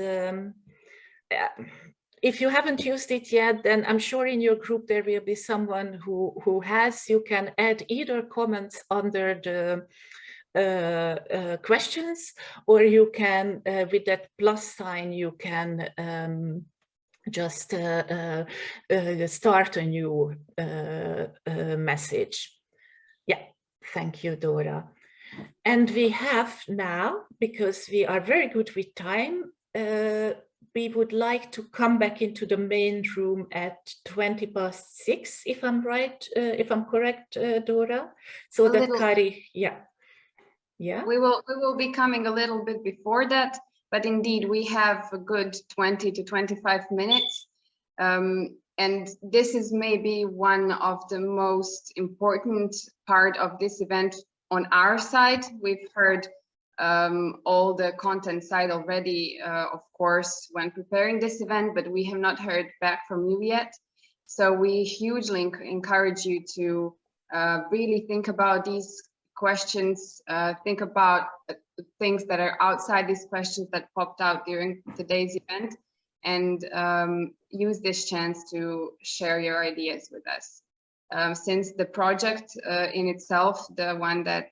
if you haven't used it yet, then I'm sure in your group there will be someone who has. You can add either comments under the questions, or you can, with that plus sign, you can just start a new message. Yeah, thank you, Dora. And we have now, because we are very good with time, we would like to come back into the main room at 6:20, if I'm right, if I'm correct, Dora. So that Kari, yeah. Yeah, we will be coming a little bit before that, but indeed we have a good 20 to 25 minutes. And this is maybe one of the most important part of this event on our side. We've heard all the content side already, of course, when preparing this event, but we have not heard back from you yet. So we hugely encourage you to really think about these questions, think about things that are outside these questions that popped out during today's event, and use this chance to share your ideas with us. Since the project in itself, the one that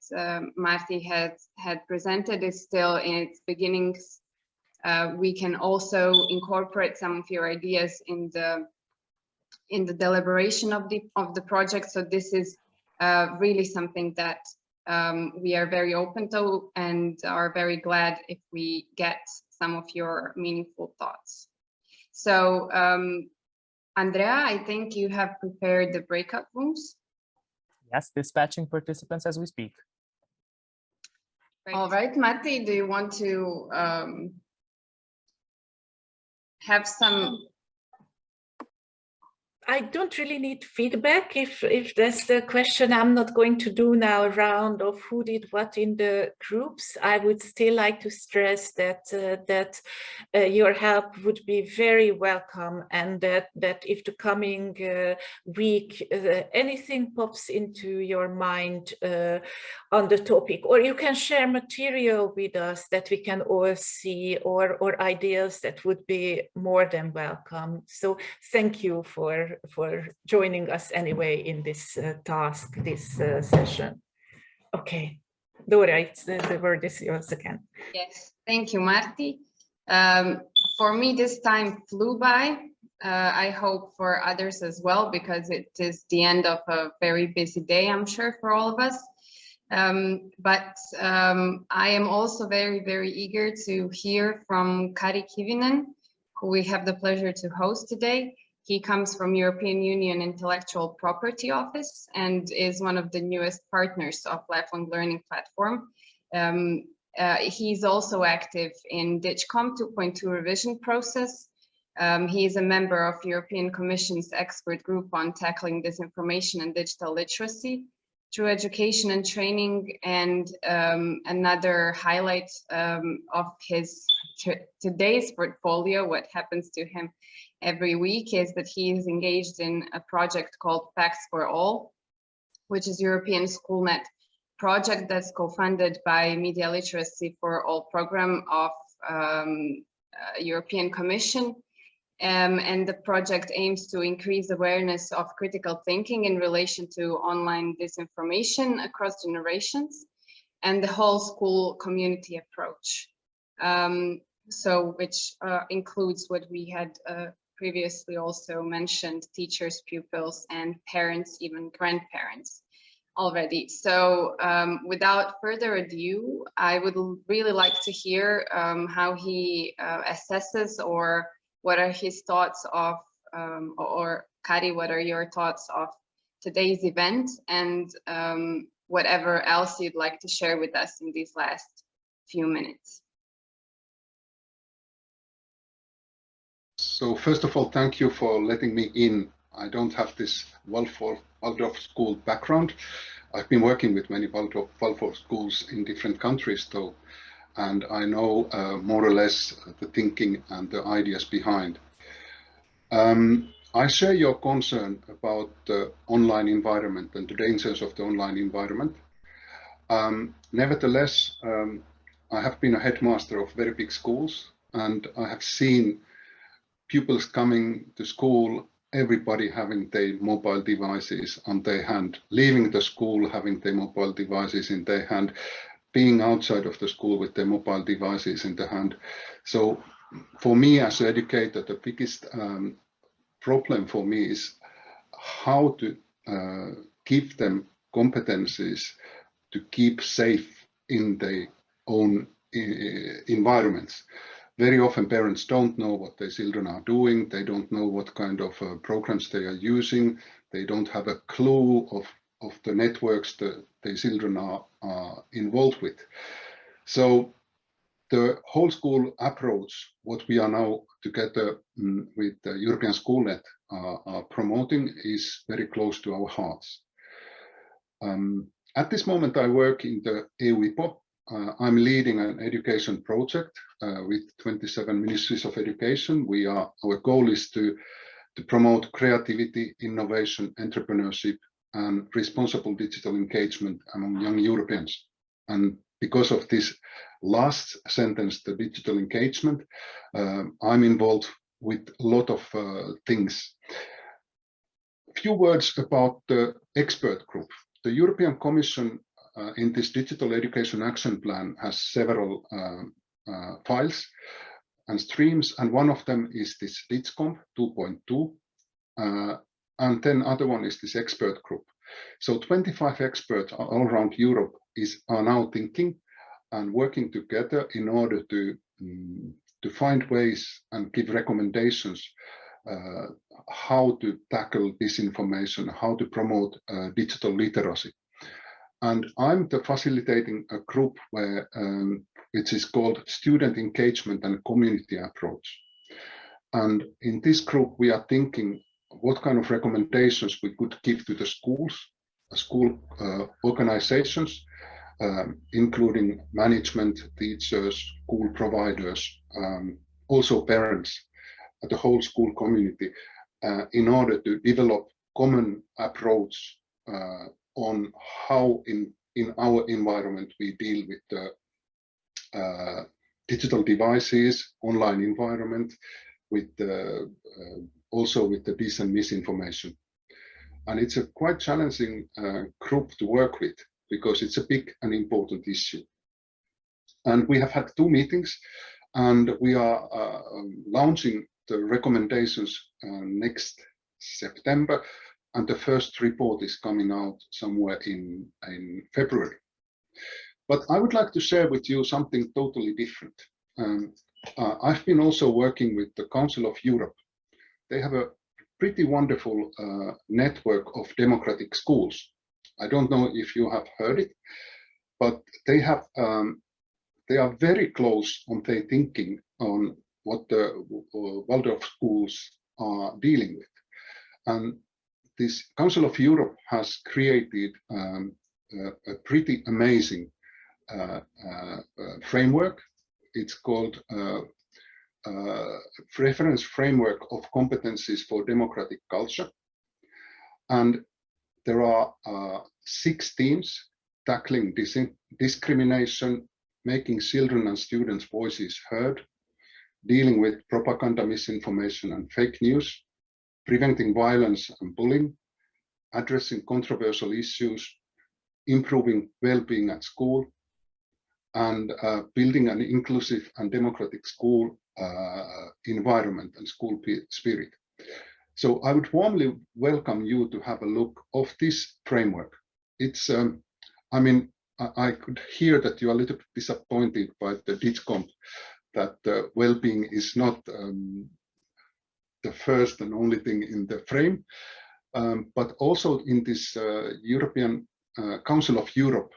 Marti had presented, is still in its beginnings, we can also incorporate some of your ideas in the deliberation of the project. So this is really something that we are very open to, and are very glad if we get some of your meaningful thoughts. So Andrea, I think you have prepared the breakout rooms. Yes, dispatching participants as we speak. Great. All right, Matti, do you want to have some? I don't really need feedback. If that's the question, I'm not going to do now a round of who did what in the groups. I would still like to stress that your help would be very welcome, and that if the coming week anything pops into your mind on the topic, or you can share material with us that we can all see, or ideas, that would be more than welcome. So thank you for joining us anyway in this task, this session. Okay, Dora, the word is yours again. Yes, thank you, Marti. For me, this time flew by. I hope for others as well, because it is the end of a very busy day, I'm sure, for all of us. But I am also very, very eager to hear from Kari Kivinen, who we have the pleasure to host today. He comes from European Union Intellectual Property Office and is one of the newest partners of Lifelong Learning Platform. He's also active in DigComp 2.2 revision process. He is a member of European Commission's expert group on tackling disinformation and digital literacy through education and training. And another highlight of his today's portfolio, what happens to him every week, is that he is engaged in a project called Facts for All, which is European SchoolNet project that's co-funded by Media Literacy for All program of European Commission. And the project aims to increase awareness of critical thinking in relation to online disinformation across generations and the whole school community approach. So which includes what we had previously also mentioned, teachers, pupils, and parents, even grandparents already. So without further ado, I would really like to hear how he assesses, or what are his thoughts of, or Kari, what are your thoughts of today's event, and whatever else you'd like to share with us in these last few minutes. So first of all, thank you for letting me in. I don't have this Waldorf school background. I've been working with many Waldorf schools in different countries though, and I know more or less the thinking and the ideas behind. I share your concern about the online environment and the dangers of the online environment. Nevertheless, I have been a headmaster of very big schools, and I have seen pupils coming to school, everybody having their mobile devices on their hand, leaving the school having their mobile devices in their hand, being outside of the school with their mobile devices in the hand. So for me as an educator, the biggest problem for me is how to give them competencies to keep safe in their own environments. Very often parents don't know what their children are doing. They don't know what kind of programs they are using. They don't have a clue of the networks that their children are involved with. So the whole school approach, what we are now together with the European SchoolNet are promoting, is very close to our hearts. At this moment, I work in the EUIPO. I'm leading an education project with 27 ministries of education. Our goal is to promote creativity, innovation, entrepreneurship, and responsible digital engagement among young Europeans. And because of this last sentence, the digital engagement, I'm involved with a lot of things. A few words about the expert group. The European Commission in this Digital Education Action Plan has several files and streams, and one of them is this DigComp 2.2, and then other one is this expert group. So 25 experts all around Europe are now thinking and working together in order to find ways and give recommendations how to tackle disinformation, how to promote digital literacy. And I'm facilitating a group which is called Student Engagement and Community Approach. And in this group, we are thinking what kind of recommendations we could give to the schools, school organizations, including management, teachers, school providers, also parents, the whole school community, in order to develop common approach on how in our environment we deal with the digital devices, online environment, with also with the dis and misinformation. And it's a quite challenging group to work with because it's a big and important issue. And we have had 2 meetings, and we are launching the recommendations next September, and the first report is coming out somewhere in February. But I would like to share with you something totally different. I've been also working with the Council of Europe. They have a pretty wonderful network of democratic schools. I don't know if you have heard it, but they are very close on their thinking on what the Waldorf schools are dealing with. And this Council of Europe has created a pretty amazing framework. It's called Reference Framework of Competencies for Democratic Culture. And there are 6 themes tackling discrimination, making children and students' voices heard, dealing with propaganda, misinformation and fake news, preventing violence and bullying, addressing controversial issues, improving well-being at school, and building an inclusive and democratic school environment and school spirit. So I would warmly welcome you to have a look of this framework. It's, I mean, I could hear that you're a little bit disappointed by the DigComp, that well-being is not the first and only thing in the frame, but also in this European Council of Europe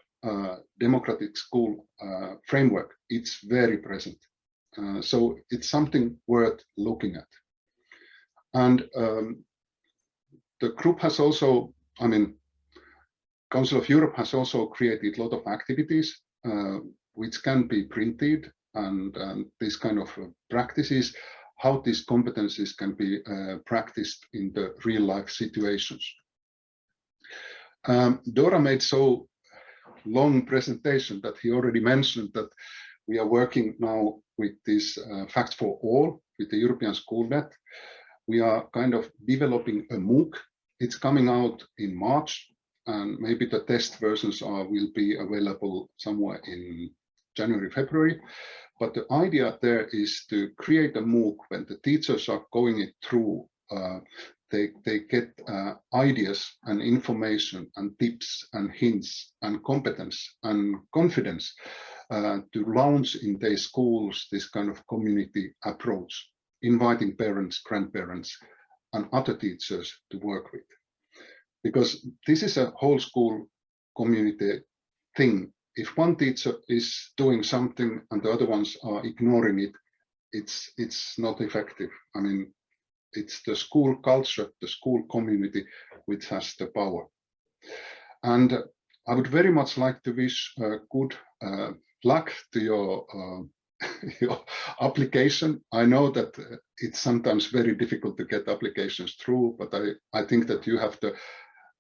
democratic school framework, it's very present. So it's something worth looking at. And the group has also, I mean, Council of Europe has also created a lot of activities which can be printed, and this kind of practices, how these competencies can be practiced in the real life situations. Dora made so long presentation that he already mentioned that we are working now with this Facts for All with the European SchoolNet. We are kind of developing a MOOC. It's coming out in March, and maybe the test versions will be available somewhere in January, February. But the idea there is to create a MOOC when the teachers are going it through. They get ideas and information and tips and hints and competence and confidence to launch in their schools this kind of community approach, inviting parents, grandparents, and other teachers to work with. Because this is a whole school community thing. if one teacher is doing something and the other ones are ignoring it, it's not effective. I mean, it's the school culture, the school community, which has the power. And I would very much like to wish good luck to your your application. I know that it's sometimes very difficult to get applications through, but I think that you have the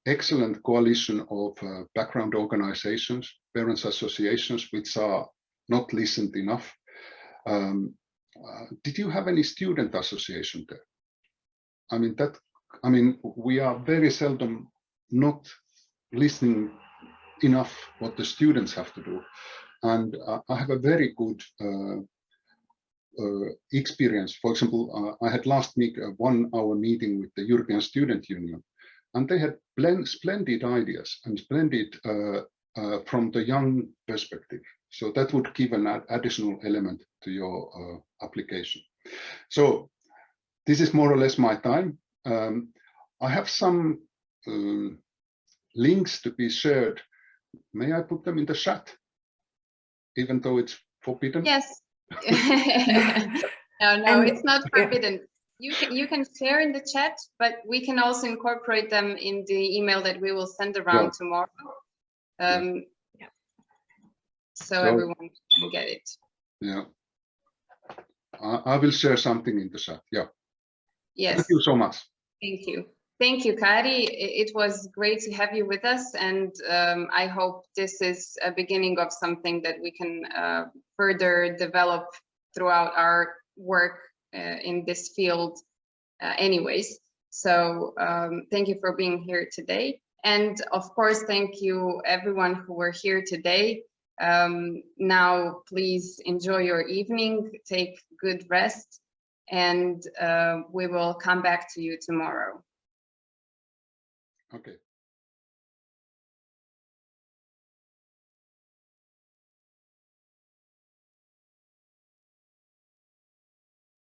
excellent coalition of background organizations, parents associations, which are not listened enough. Did you have any student association there? I mean, we are very seldom not listening enough what the students have to do. And I have a very good experience. For example, I had last week a 1-hour meeting with the European Student Union, and they had splendid ideas and splendid from the young perspective. So that would give an additional element to your application. So this is more or less my time. I have some links to be shared. May I put them in the chat, even though it's forbidden? Yes. No, it's not forbidden. You can share in the chat, but we can also incorporate them in the email that we will send around tomorrow. So everyone can get it. Yeah. I will share something in the chat. Yeah. Yes. Thank you so much. Thank you. Thank you, Kari. It was great to have you with us, and I hope this is a beginning of something that we can further develop throughout our work in this field anyways. So thank you for being here today. And of course, thank you everyone who were here today. Now, please enjoy your evening, take good rest, and we will come back to you tomorrow. Okay.